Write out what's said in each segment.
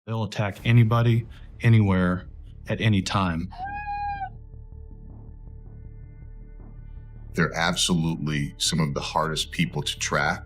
They'll attack anybody, anywhere, at any time. They're absolutely some of the hardest people to track.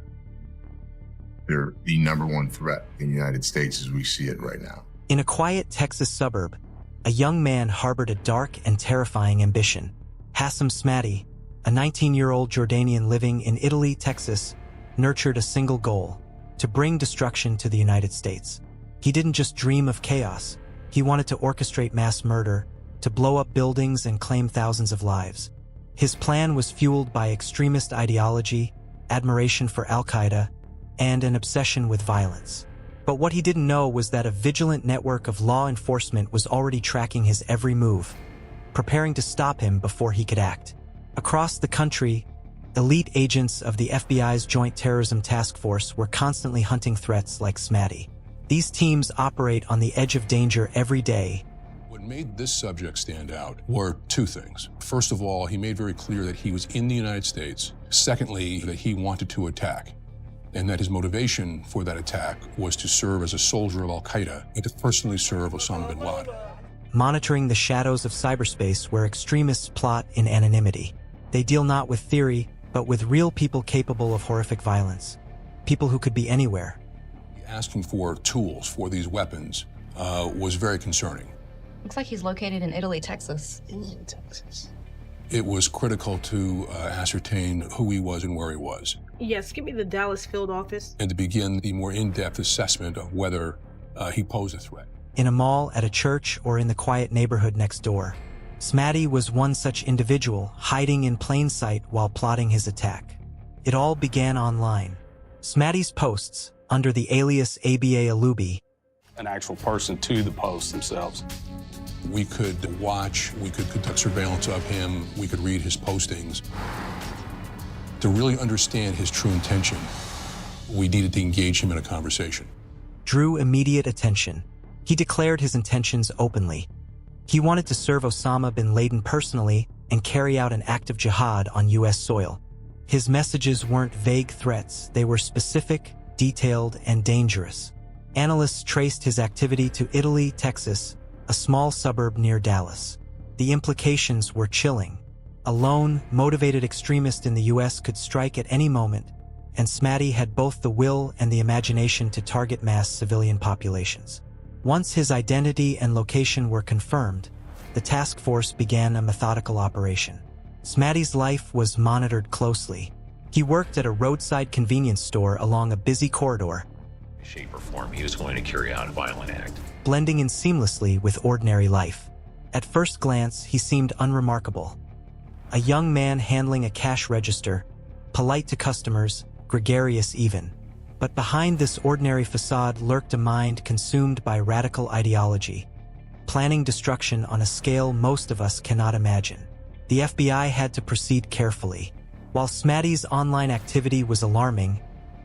They're the #1 threat in the United States as we see it right now. In a quiet Texas suburb, a young man harbored a dark and terrifying ambition. Hassam Smati, a 19-year-old Jordanian living in Italy, Texas, nurtured a single goal: to bring destruction to the United States. He didn't just dream of chaos. He wanted to orchestrate mass murder, to blow up buildings and claim thousands of lives. His plan was fueled by extremist ideology, admiration for Al-Qaeda, and an obsession with violence. But what he didn't know was that a vigilant network of law enforcement was already tracking his every move, preparing to stop him before he could act. Across the country, elite agents of the FBI's Joint Terrorism Task Force were constantly hunting threats like Smati. These teams operate on the edge of danger every day. What made this subject stand out were two things. First of all, he made very clear that he was in the United States. Secondly, that he wanted to attack, and that his motivation for that attack was to serve as a soldier of Al-Qaeda and to personally serve Osama bin Laden. Monitoring the shadows of cyberspace where extremists plot in anonymity. They deal not with theory, but with real people capable of horrific violence. People who could be anywhere. Asking for tools for these weapons was very concerning. Looks like he's located in Italy, Texas. It was critical to ascertain who he was and where he was. Yes, give me the Dallas field office. And to begin the more in-depth assessment of whether he posed a threat. In a mall, at a church, or in the quiet neighborhood next door, Smati was one such individual, hiding in plain sight while plotting his attack. It all began online. Smati's posts, under the alias ABA Alubi, an actual person to the posts themselves. We could watch, we could conduct surveillance of him, we could read his postings. To really understand his true intention, we needed to engage him in a conversation. Drew immediate attention. He declared his intentions openly. He wanted to serve Osama bin Laden personally and carry out an act of jihad on U.S. soil. His messages weren't vague threats, they were specific, detailed, and dangerous. Analysts traced his activity to Italy, Texas, a small suburb near Dallas. The implications were chilling. A lone, motivated extremist in the U.S. could strike at any moment, and Smati had both the will and the imagination to target mass civilian populations. Once his identity and location were confirmed, the task force began a methodical operation. Smati's life was monitored closely. He worked at a roadside convenience store along a busy corridor, shape or form he was going to carry out a violent act, blending in seamlessly with ordinary life. At first glance, he seemed unremarkable. A young man handling a cash register, polite to customers, gregarious even. But behind this ordinary facade lurked a mind consumed by radical ideology, planning destruction on a scale most of us cannot imagine. The FBI had to proceed carefully. While Smati's online activity was alarming,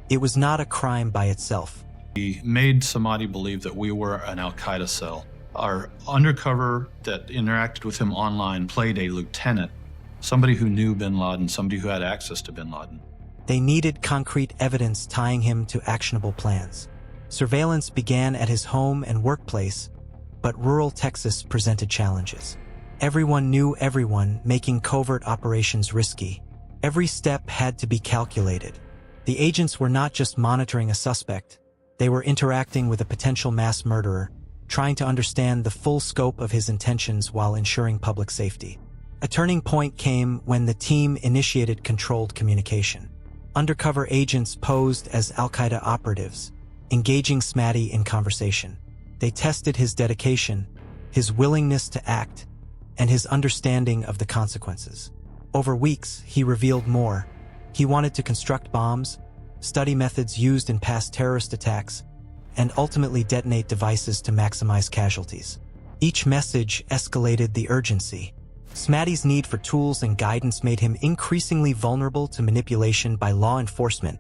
it was not a crime by itself. He made Samadi believe that we were an Al-Qaeda cell. Our undercover that interacted with him online played a lieutenant, somebody who knew bin Laden, somebody who had access to bin Laden. They needed concrete evidence tying him to actionable plans. Surveillance began at his home and workplace, but rural Texas presented challenges. Everyone knew everyone, making covert operations risky. Every step had to be calculated. The agents were not just monitoring a suspect, they were interacting with a potential mass murderer, trying to understand the full scope of his intentions while ensuring public safety. A turning point came when the team initiated controlled communication. Undercover agents posed as Al-Qaeda operatives, engaging Smati in conversation. They tested his dedication, his willingness to act, and his understanding of the consequences. Over weeks, he revealed more. He wanted to construct bombs, study methods used in past terrorist attacks, and ultimately detonate devices to maximize casualties. Each message escalated the urgency. Smati's need for tools and guidance made him increasingly vulnerable to manipulation by law enforcement,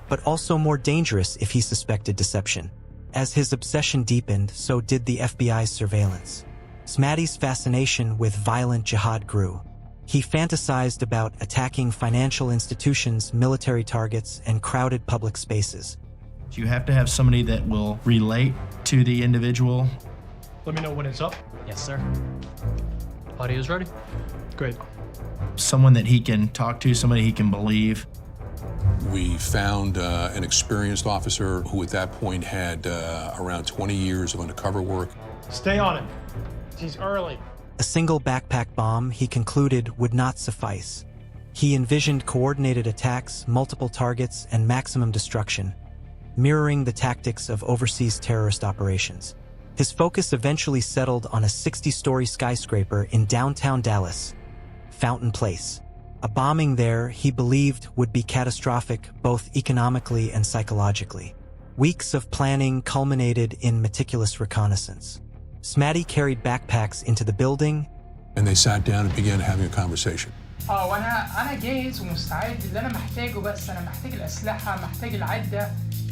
but also more dangerous if he suspected deception. As his obsession deepened, so did the FBI's surveillance. Smati's fascination with violent jihad grew. He fantasized about attacking financial institutions, military targets, and crowded public spaces. You have to have somebody that will relate to the individual. Let me know when it's up. Yes, sir. Audio's ready. Great. Someone that he can talk to, somebody he can believe. We found an experienced officer who at that point had around 20 years of undercover work. Stay on it. He's early. A single backpack bomb, he concluded, would not suffice. He envisioned coordinated attacks, multiple targets, and maximum destruction, mirroring the tactics of overseas terrorist operations. His focus eventually settled on a 60-story skyscraper in downtown Dallas, Fountain Place. A bombing there, he believed, would be catastrophic both economically and psychologically. Weeks of planning culminated in meticulous reconnaissance. Smatty carried backpacks into the building, and they sat down and began having a conversation.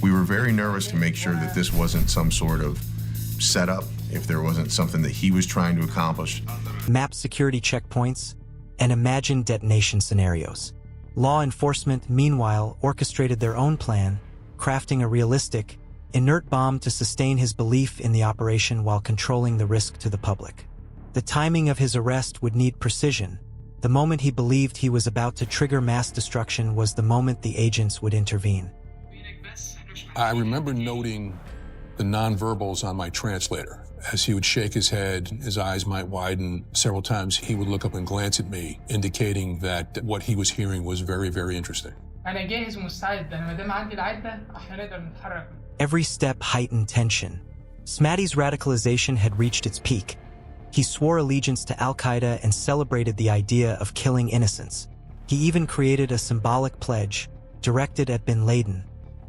We were very nervous to make sure that this wasn't some sort of setup, if there wasn't something that he was trying to accomplish. Mapped security checkpoints, and imagined detonation scenarios. Law enforcement, meanwhile, orchestrated their own plan, crafting a realistic, inert bomb to sustain his belief in the operation while controlling the risk to the public. The timing of his arrest would need precision. The moment he believed he was about to trigger mass destruction was the moment the agents would intervene. I remember noting the nonverbals on my translator. As he would shake his head, his eyes might widen. Several times he would look up and glance at me, indicating that what he was hearing was very, very interesting. Every step heightened tension. Smatty's radicalization had reached its peak. He swore allegiance to Al-Qaeda and celebrated the idea of killing innocents. He even created a symbolic pledge, directed at bin Laden,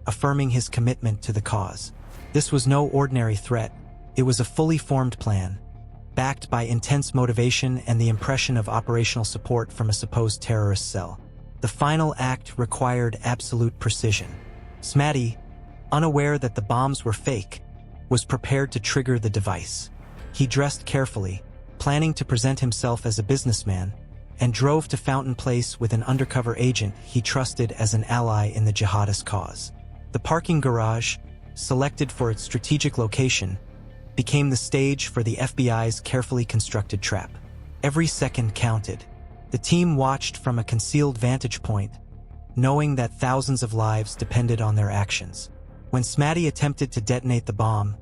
affirming his commitment to the cause. This was no ordinary threat. It was a fully formed plan, backed by intense motivation and the impression of operational support from a supposed terrorist cell. The final act required absolute precision. Smatty, unaware that the bombs were fake, was prepared to trigger the device. He dressed carefully, planning to present himself as a businessman, and drove to Fountain Place with an undercover agent he trusted as an ally in the jihadist cause. The parking garage, selected for its strategic location, became the stage for the FBI's carefully constructed trap. Every second counted. The team watched from a concealed vantage point, knowing that thousands of lives depended on their actions. When Smatty attempted to detonate the bomb,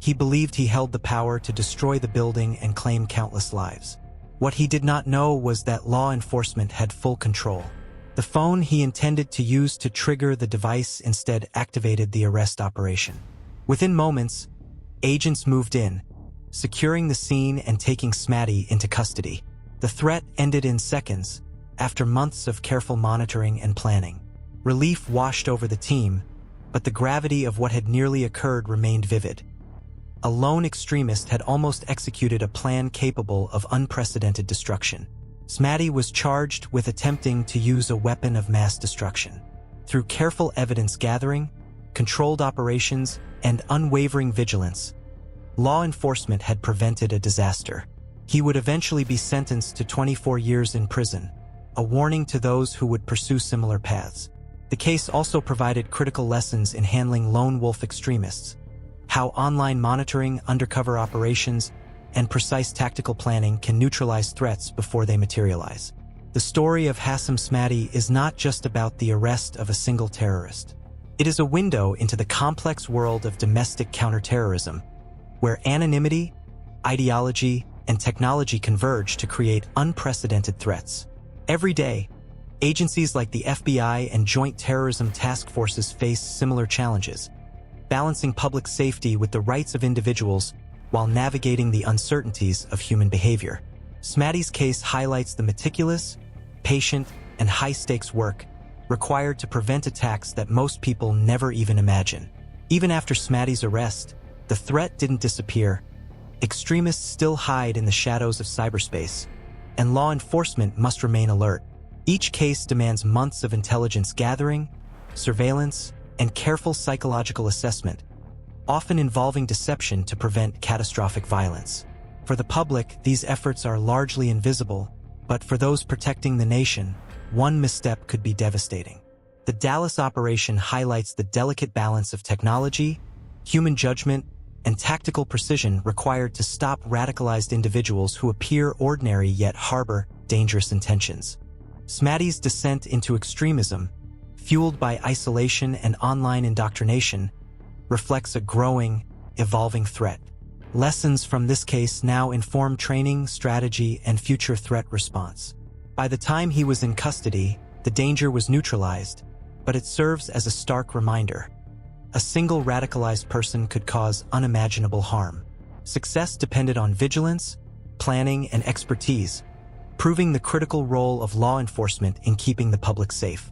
he believed he held the power to destroy the building and claim countless lives. What he did not know was that law enforcement had full control. The phone he intended to use to trigger the device instead activated the arrest operation. Within moments, agents moved in, securing the scene and taking Smatty into custody. The threat ended in seconds, after months of careful monitoring and planning. Relief washed over the team, but the gravity of what had nearly occurred remained vivid. A lone extremist had almost executed a plan capable of unprecedented destruction. Smatty was charged with attempting to use a weapon of mass destruction. Through careful evidence gathering, controlled operations, and unwavering vigilance, law enforcement had prevented a disaster. He would eventually be sentenced to 24 years in prison, a warning to those who would pursue similar paths. The case also provided critical lessons in handling lone wolf extremists, how online monitoring, undercover operations, and precise tactical planning can neutralize threats before they materialize. The story of Hassam Smatty is not just about the arrest of a single terrorist. It is a window into the complex world of domestic counterterrorism, where anonymity, ideology, and technology converge to create unprecedented threats. Every day, agencies like the FBI and Joint Terrorism Task Forces face similar challenges, balancing public safety with the rights of individuals while navigating the uncertainties of human behavior. Smatty's case highlights the meticulous, patient, and high-stakes work required to prevent attacks that most people never even imagine. Even after Smatty's arrest, the threat didn't disappear. Extremists still hide in the shadows of cyberspace, and law enforcement must remain alert. Each case demands months of intelligence gathering, surveillance, and careful psychological assessment, often involving deception to prevent catastrophic violence. For the public, these efforts are largely invisible, but for those protecting the nation, one misstep could be devastating. The Dallas operation highlights the delicate balance of technology, human judgment, and tactical precision required to stop radicalized individuals who appear ordinary yet harbor dangerous intentions. Smaddy's descent into extremism, fueled by isolation and online indoctrination, reflects a growing, evolving threat. Lessons from this case now inform training, strategy, and future threat response. By the time he was in custody, the danger was neutralized, but it serves as a stark reminder. A single radicalized person could cause unimaginable harm. Success depended on vigilance, planning, and expertise, proving the critical role of law enforcement in keeping the public safe.